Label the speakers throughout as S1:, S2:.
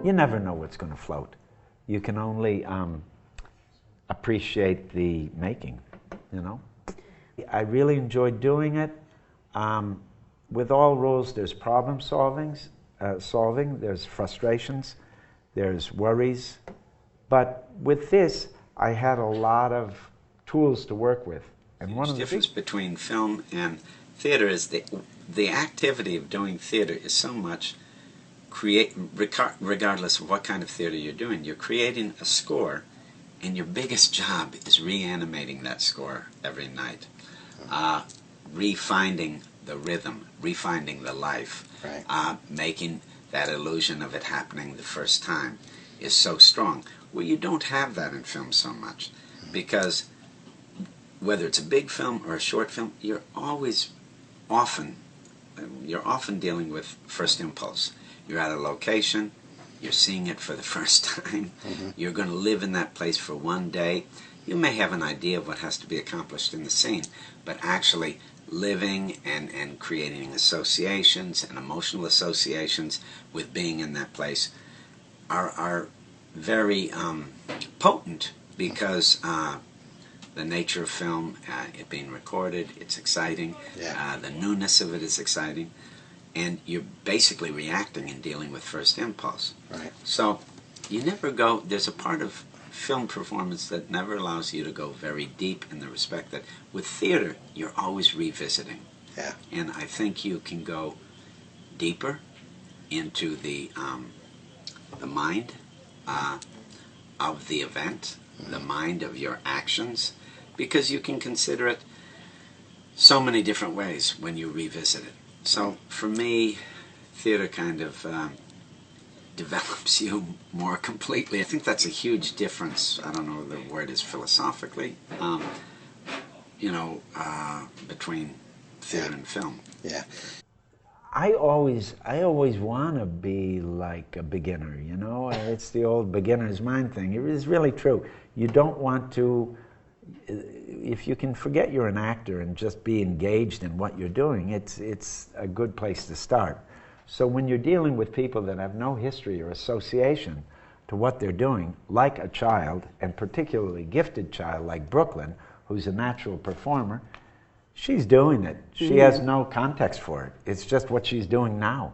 S1: you never know what's going to float. You can only appreciate the making, you know. I really enjoyed doing it. With all roles, there's problem solving, there's frustrations, there's worries. But with this, I had a lot of tools to work with. And one of the
S2: difference between film and theater is the activity of doing theater is so much regardless of what kind of theater you're doing. You're creating a score, and your biggest job is reanimating that score every night, refinding the rhythm, refinding the life,
S3: right.
S2: Making that illusion of it happening the first time is so strong. Well, you don't have that in film so much, because whether it's a big film or a short film, you're often dealing with first impulse. You're at a location, you're seeing it for the first time, you're going to live in that place for one day. You may have an idea of what has to be accomplished in the scene, but actually living and creating associations and emotional associations with being in that place are very potent, because the nature of film, it being recorded, it's exciting.
S3: Yeah.
S2: The newness of it is exciting. And you're basically reacting and dealing with first impulse.
S3: Right.
S2: So you never go, there's a part of film performance that never allows you to go very deep, in the respect that with theater, you're always revisiting.
S3: Yeah.
S2: And I think you can go deeper into the mind of the event, the mind of your actions, because you can consider it so many different ways when you revisit it. So for me, theater kind of develops you more completely. I think that's a huge difference. I don't know what the word is philosophically, between theater and film.
S3: Yeah.
S1: I always want to be like a beginner, you know? It's the old beginner's mind thing. It is really true. You don't want to, if you can forget you're an actor and just be engaged in what you're doing, it's a good place to start. So when you're dealing with people that have no history or association to what they're doing, like a child, and particularly gifted child like Brooklyn, who's a natural performer, she's doing it. She has no context for it. It's just what she's doing now.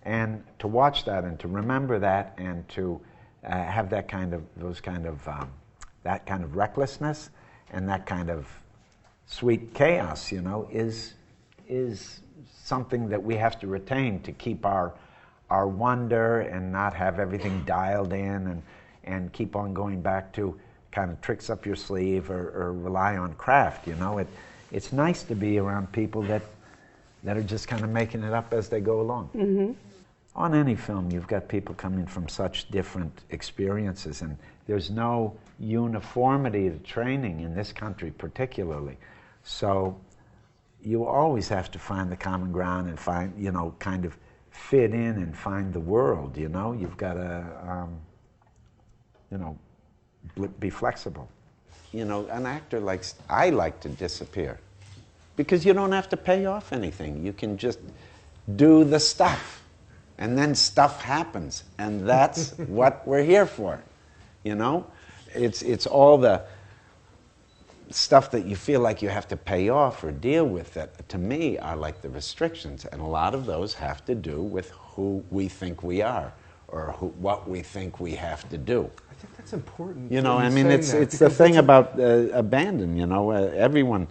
S1: And to watch that and to remember that and to have that kind of recklessness and that kind of sweet chaos, you know, is something that we have to retain to keep our wonder and not have everything dialed in and keep on going back to kind of tricks up your sleeve or rely on craft, you know. It's nice to be around people that are just kind of making it up as they go along.
S4: Mm-hmm.
S1: On any film, you've got people coming from such different experiences, and there's no uniformity to training in this country particularly. So you always have to find the common ground and find, you know, kind of fit in and find the world, you know. You've got to, be flexible. You know, an actor I like to disappear, because you don't have to pay off anything. You can just do the stuff, and then stuff happens, and that's what we're here for, you know? It's all the stuff that you feel like you have to pay off or deal with that, to me, are like the restrictions, and a lot of those have to do with who we think we are, or what we think we have to do.
S5: I think that's important.
S1: You know, I mean, it's the thing about abandon, you know, everyone,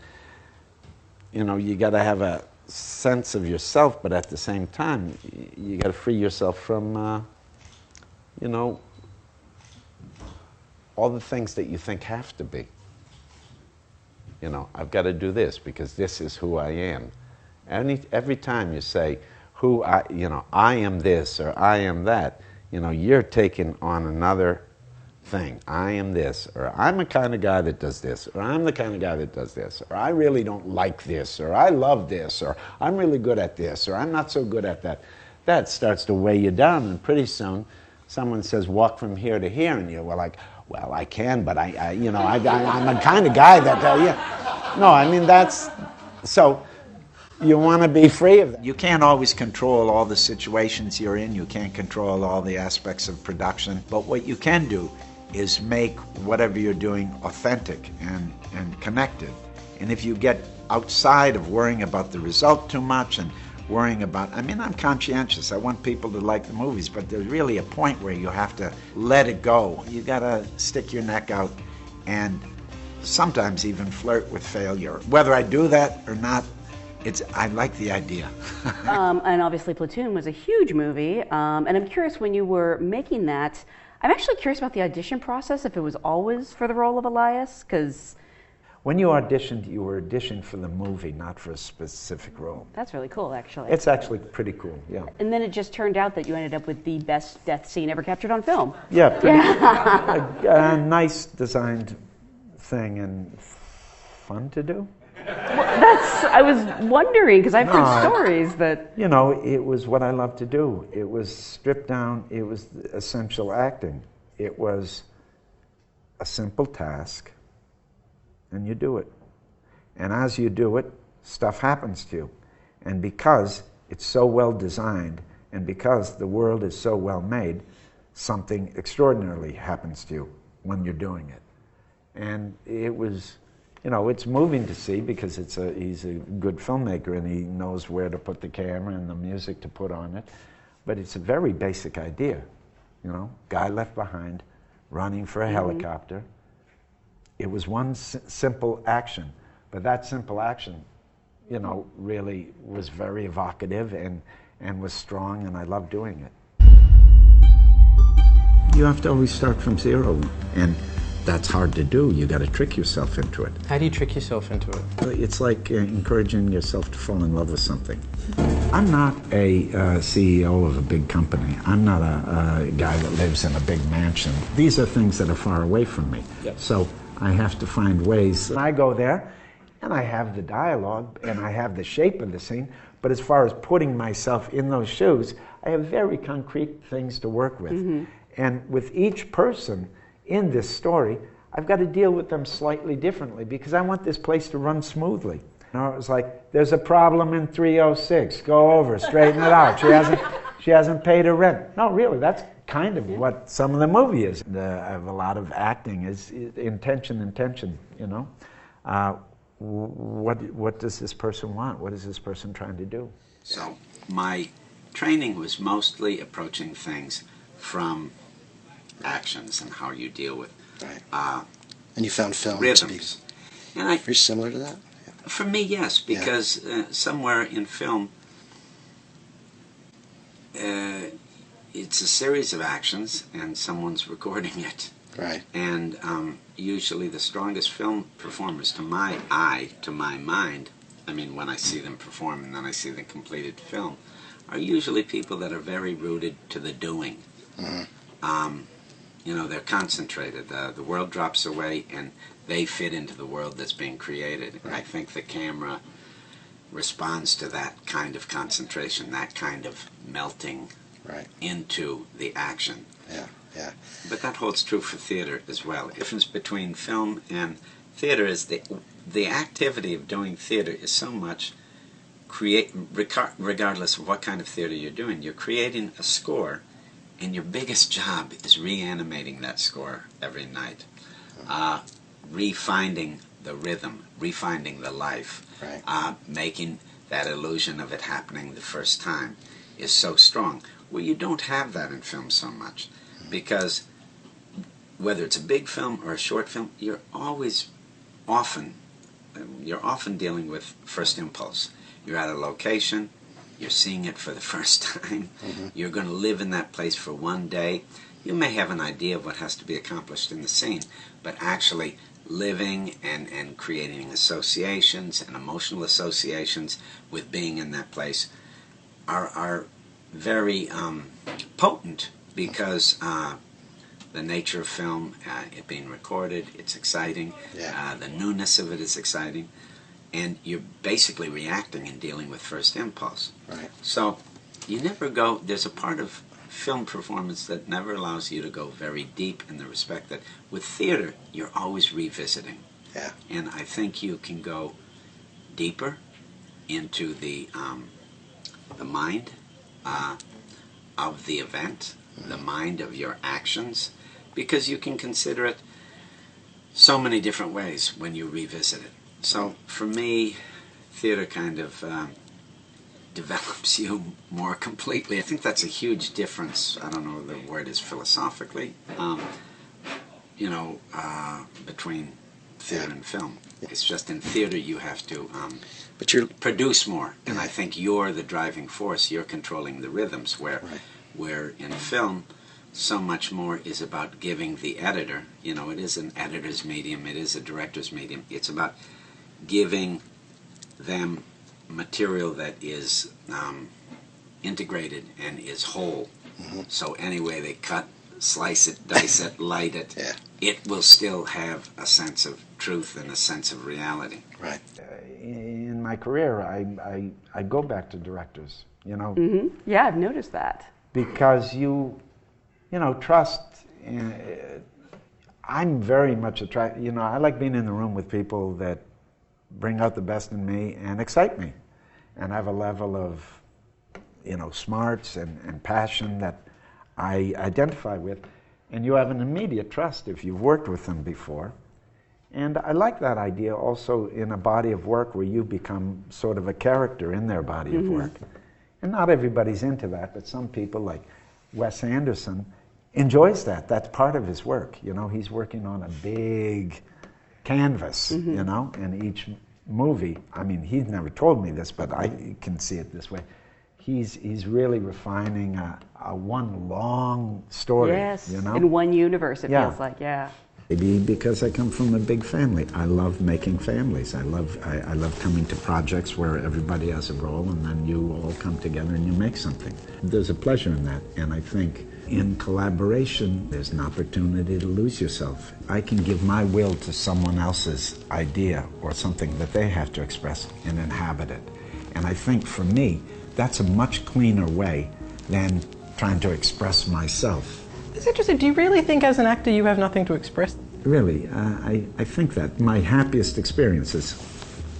S1: you know, you got to have a sense of yourself, but at the same time, you got to free yourself from, you know, all the things that you think have to be. You know, I've got to do this because this is who I am. Every time you say, I am this or I am that, you know, you're taking on another thing. I am this, or I'm the kind of guy that does this, or I'm the kind of guy that does this, or I really don't like this, or I love this, or I'm really good at this, or I'm not so good at that. That starts to weigh you down, and pretty soon someone says, walk from here to here, and you're like, well, I can, but I'm the kind of guy that, No, I mean, that's, so You want to be free of that. You can't always control all the situations you're in. You can't control all the aspects of production. But what you can do is make whatever you're doing authentic and connected. And if you get outside of worrying about the result too much and worrying about, I mean, I'm conscientious. I want people to like the movies, but there's really a point where you have to let it go. You got to stick your neck out and sometimes even flirt with failure. Whether I do that or not, I like the idea.
S3: And obviously Platoon was a huge movie, and I'm curious, when you were making that, I'm actually curious about the audition process, if it was always for the role of Elias, because...
S1: When you auditioned, you were auditioning for the movie, not for a specific role.
S3: That's really cool, actually.
S1: It's actually pretty cool, yeah.
S3: And then it just turned out that you ended up with the best death scene ever captured on film.
S1: Yeah, a nice designed thing and fun to do.
S3: Well, I was wondering, because I've heard stories that...
S1: You know, it was what I love to do. It was stripped down, it was essential acting. It was a simple task, and you do it. And as you do it, stuff happens to you. And because it's so well designed, and because the world is so well made, something extraordinarily happens to you when you're doing it. And it was... You know, it's moving to see because he's a good filmmaker and he knows where to put the camera and the music to put on it. But it's a very basic idea, you know, guy left behind, running for a helicopter. It was one simple action, but that simple action, you know, really was very evocative and was strong, and I love doing it. You have to always start from zero, and that's hard to do. You got to trick yourself into it.
S4: How do you trick yourself into it?
S1: It's like encouraging yourself to fall in love with something. I'm not a CEO of a big company. I'm not a guy that lives in a big mansion. These are things that are far away from me.
S4: Yep.
S1: So I have to find ways. I go there and I have the dialogue and I have the shape of the scene, but as far as putting myself in those shoes, I have very concrete things to work with. And with each person in this story, I've got to deal with them slightly differently because I want this place to run smoothly. You know, it was like, there's a problem in 306. Go over, straighten it out. She hasn't paid her rent. No, really, that's kind of what some of the movie is. I have a lot of acting is intention, you know. What does this person want? What is this person trying to do?
S2: So my training was mostly approaching things from actions and how you deal with
S5: and you found film
S2: rhythms. And
S5: very similar to that? Yeah.
S2: For me, yes, because somewhere in film, it's a series of actions and someone's recording it.
S5: Right.
S2: And usually the strongest film performers, to my eye, to my mind, I mean, when I see them perform and then I see the completed film, are usually people that are very rooted to the doing. You know, they're concentrated. The world drops away and they fit into the world that's being created. And I think the camera responds to that kind of concentration, that kind of melting into the action.
S5: Yeah, yeah.
S2: But that holds true for theater as well. The difference between film and theater is the activity of doing theater is so much regardless of what kind of theater you're doing. You're creating a score, and your biggest job is reanimating that score every night, refinding the rhythm, refinding the life, making that illusion of it happening the first time is so strong. Well, you don't have that in film so much, because whether it's a big film or a short film, you're often dealing with first impulse. You're at a location, you're seeing it for the first time, you're going to live in that place for one day. You may have an idea of what has to be accomplished in the scene, but actually living and creating associations and emotional associations with being in that place are very potent, because the nature of film, it being recorded, it's exciting, the newness of it is exciting, and you're basically reacting and dealing with first impulse. So you never go, there's a part of film performance that never allows you to go very deep, in the respect that with theater you're always revisiting. And I think you can go deeper into the mind of the event, the mind of your actions, because you can consider it so many different ways when you revisit it. So for me, theater kind of develops you more completely. I think that's a huge difference. I don't know what the word is philosophically, between theater and film. It's just in theater you have to
S5: But you're
S2: produce more, and I think you're the driving force. You're controlling the rhythms, where in film, so much more is about giving the editor. It is an editor's medium. It is a director's medium. It's about giving them material that is integrated and is whole. So any way they cut, slice it, dice it, light it, it will still have a sense of truth and a sense of reality.
S5: right.
S1: In my career, I go back to directors,
S3: Yeah, I've noticed that.
S1: because trust. I'm very much attracted. I like being in the room with people that bring out the best in me and excite me, and have a level of, smarts and passion that I identify with, and you have an immediate trust if you've worked with them before. And I like that idea also in a body of work where you become sort of a character in their body of work. And not everybody's into that, but some people, like Wes Anderson, enjoys that. That's part of his work. He's working on a big canvas, and each movie, he's never told me this, but I can see it this way. He's really refining a one long story.
S3: Yes, in one universe, it feels like,
S1: Maybe because I come from a big family. I love making families. I love coming to projects where everybody has a role and then you all come together and you make something. There's a pleasure in that, and I think in collaboration there's an opportunity to lose yourself. I can give my will to someone else's idea or something that they have to express and inhabit it. And I think for me, that's a much cleaner way than trying to express myself.
S4: It's interesting. Do you really think as an actor you have nothing to express?
S1: Really, I think that my happiest experiences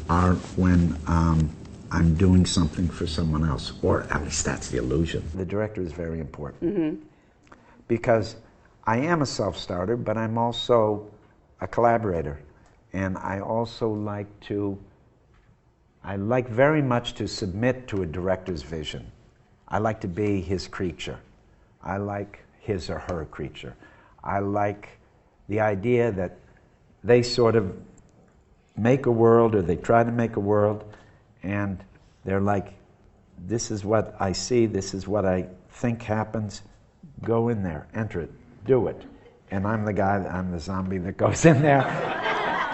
S1: are when I'm doing something for someone else, or at least that's the illusion. The director is very important because I am a self-starter, but I'm also a collaborator, and I also like very much to submit to a director's vision. I like to be his creature. I like his or her creature. I like the idea that they sort of make a world, or they try to make a world, and they're like, this is what I see, this is what I think happens, go in there, enter it, do it. And I'm the zombie that goes in there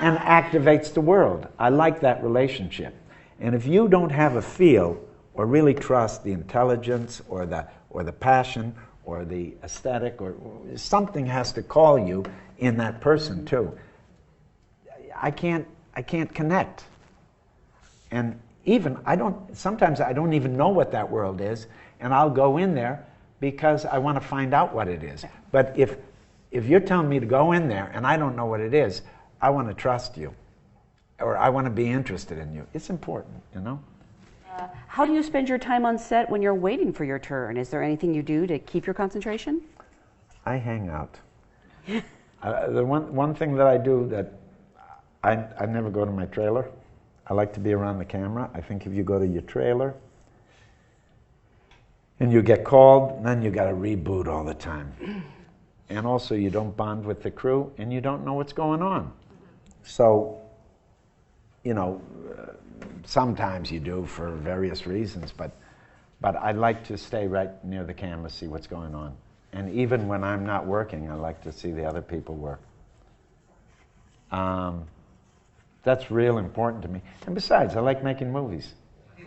S1: and activates the world. I like that relationship. And if you don't have a feel or really trust the intelligence or the passion or the aesthetic, or something has to call you in that person too. I can't connect. And sometimes I don't even know what that world is, and I'll go in there because I want to find out what it is. But if you're telling me to go in there and I don't know what it is, I want to trust you, or I want to be interested in you. It's important,
S3: How do you spend your time on set when you're waiting for your turn? Is there anything you do to keep your concentration?
S1: I hang out. The one thing that I do that I never go to my trailer. I like to be around the camera. I think if you go to your trailer and you get called, then you got to reboot all the time. And also you don't bond with the crew and you don't know what's going on. So, sometimes you do for various reasons, but I like to stay right near the camera, see what's going on. And even when I'm not working, I like to see the other people work. That's real important to me. And besides, I like making movies.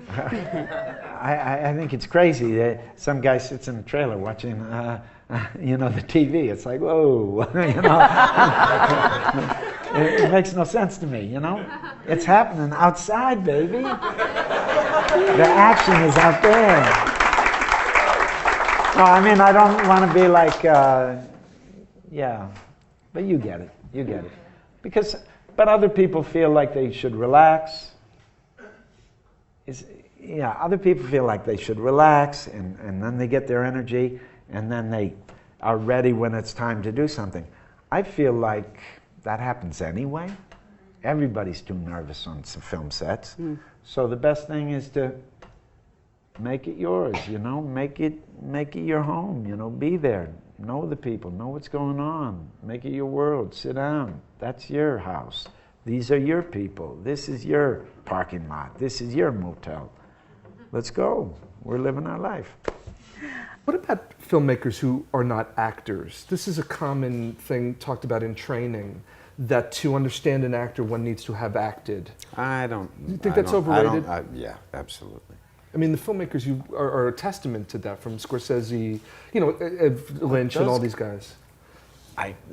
S1: I think it's crazy that some guy sits in a trailer watching, the TV. It's like, whoa, It makes no sense to me, It's happening outside, baby. The action is out there. No, I don't want to be like, but you get it. But other people feel like they should relax, yeah, other people feel like they should relax, and then they get their energy, and then they are ready when it's time to do something. I feel like that happens anyway. Everybody's too nervous on some film sets. So the best thing is to make it yours, you know, make it your home, you know, be there, know the people, know what's going on, make it your world, sit down. That's your house. These are your people. This is your parking lot. This is your motel. Let's go. We're living our life.
S6: What about filmmakers who are not actors? This is a common thing talked about in training, that to understand an actor, one needs to have acted.
S7: I don't.
S6: You think that's overrated?
S7: Yeah, absolutely.
S6: I mean, the filmmakers you are a testament to that, from Scorsese, you know, Lynch, and all these guys.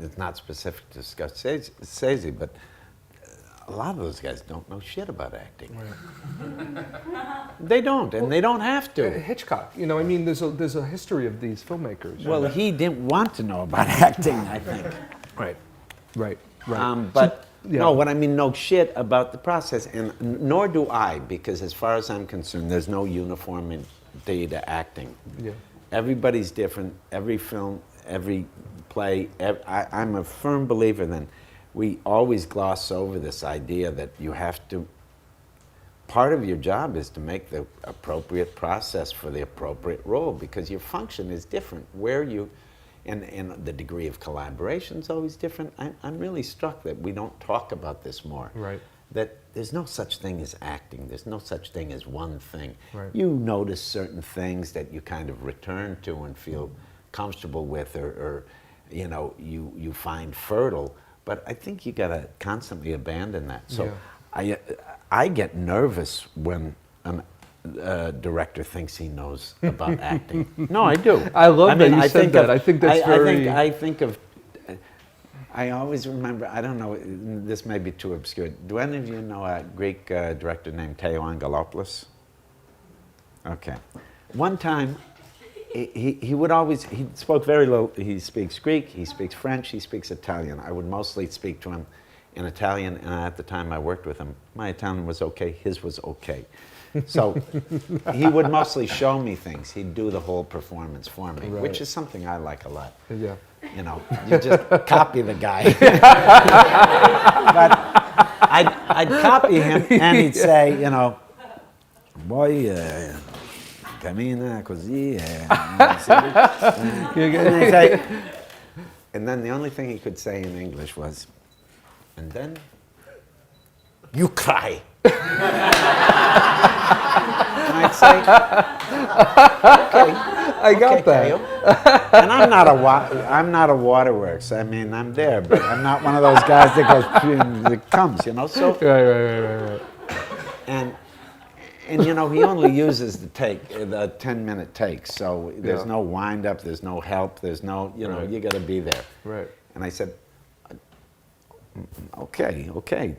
S7: It's not specific to Scorsese, but a lot of those guys don't know shit about acting. Right. They don't, and they don't have to.
S6: Hitchcock, you know, I mean, there's a history of these filmmakers.
S7: Well, he didn't want to know about acting, I think.
S6: Right. But
S7: yeah. No, what I mean, know shit about the process, and nor do I, because as far as I'm concerned, there's no uniformity to acting.
S6: Yeah.
S7: Everybody's different. Every film, every play. I'm a firm believer then. We always gloss over this idea that you have to, part of your job is to make the appropriate process for the appropriate role, because your function is different. Where you, and the degree of collaboration is always different. I'm really struck that we don't talk about this more.
S6: Right.
S7: That there's no such thing as acting. There's no such thing as one thing.
S6: Right.
S7: You notice certain things that you kind of return to and feel comfortable with, or you know, you find fertile. But I think you gotta constantly abandon that. So yeah. I get nervous when a director thinks he knows about acting. No, I do.
S6: I love that you said that. I think that's very...
S7: I think of... I always remember, I don't know, this may be too obscure. Do any of you know a Greek director named Theo Angelopoulos? Okay. One time, he would always, he spoke very low. He speaks Greek, he speaks French, he speaks Italian. I would mostly speak to him in Italian, and at the time I worked with him, my Italian was okay, his was okay. So he would mostly show me things. He'd do the whole performance for me, which is something I like a lot.
S6: Yeah.
S7: You know, you just copy the guy. But I'd copy him, and he'd say, you know, boy, cammina così. And then the only thing he could say in English was, and then you cry. And I'd say, okay,
S6: I got that.
S7: Theo. And I'm not a waterworks. I mean, I'm there, but I'm not one of those guys that goes, that comes, you know. So
S6: Right.
S7: And you know, he only uses the 10-minute take. So there's no wind up, there's no help, there's no, you know, you got to be there.
S6: Right.
S7: And I said, okay,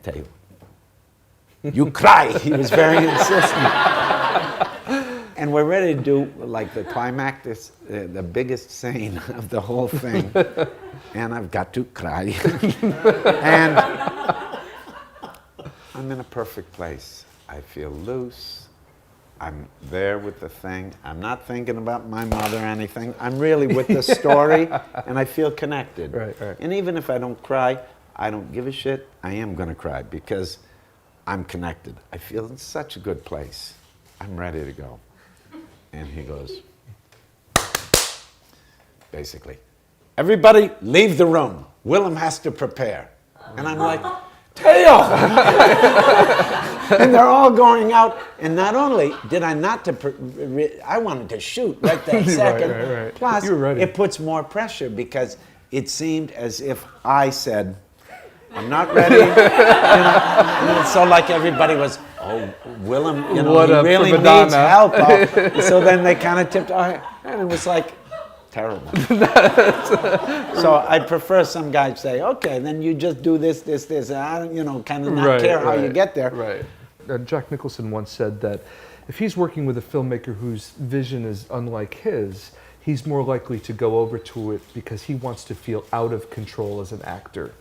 S7: Theo. You cry. He was very insistent. And we're ready to do like the climactic, the biggest scene of the whole thing. And I've got to cry. And I'm in a perfect place. I feel loose. I'm there with the thing. I'm not thinking about my mother or anything. I'm really with the story, and I feel connected.
S6: Right.
S7: And even if I don't cry, I don't give a shit. I am going to cry because I'm connected. I feel in such a good place. I'm ready to go. And he goes, basically, everybody leave the room. Willem has to prepare. And I'm like, Theo! And they're all going out. And not only did I not I wanted to shoot right that second.
S6: Right.
S7: Plus,
S6: You were ready.
S7: it puts more pressure because it seemed as if I said, I'm not ready. You know, and so like everybody was, oh, Willem, you know, he really needs help. So then they kind of tipped, and it was like terrible. So I'd prefer some guy say, okay, then you just do this, and I don't, you know, kind of not care how you get there.
S6: Right. Jack Nicholson once said that if he's working with a filmmaker whose vision is unlike his, he's more likely to go over to it because he wants to feel out of control as an actor.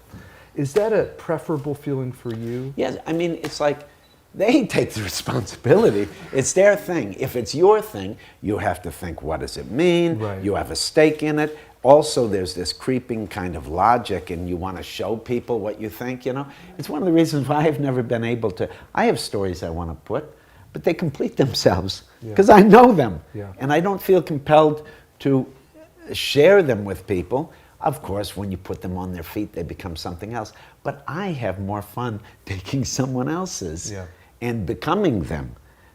S6: Is that a preferable feeling for you?
S7: Yes, I mean, it's like They take the responsibility. It's their thing. If it's your thing, you have to think, what does it mean?
S6: Right.
S7: You have a stake in it. Also, there's this creeping kind of logic, and you want to show people what you think, you know? It's one of the reasons why I've never been able to. I have stories I want to put, but they complete themselves because I know them.
S6: Yeah.
S7: And I don't feel compelled to share them with people. Of course, when you put them on their feet, they become something else. But I have more fun taking someone else's and becoming them,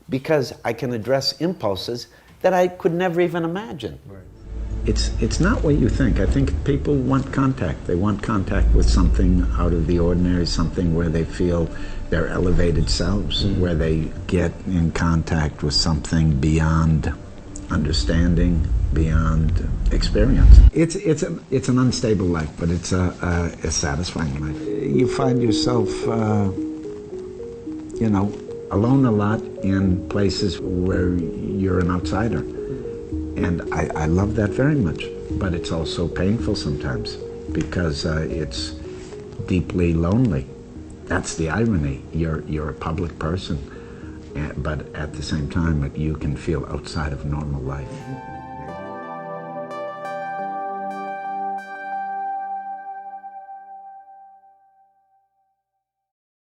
S7: because I can address impulses that I could never even imagine.
S6: Right.
S1: It's not what you think. I think people want contact. They want contact with something out of the ordinary, something where they feel their elevated selves, where they get in contact with something beyond understanding, beyond experience. It's an unstable life, but it's a satisfying life. You find yourself, you know, alone a lot in places where you're an outsider. And I love that very much, but it's also painful sometimes because it's deeply lonely. That's the irony. You're a public person, but at the same time, you can feel outside of normal life.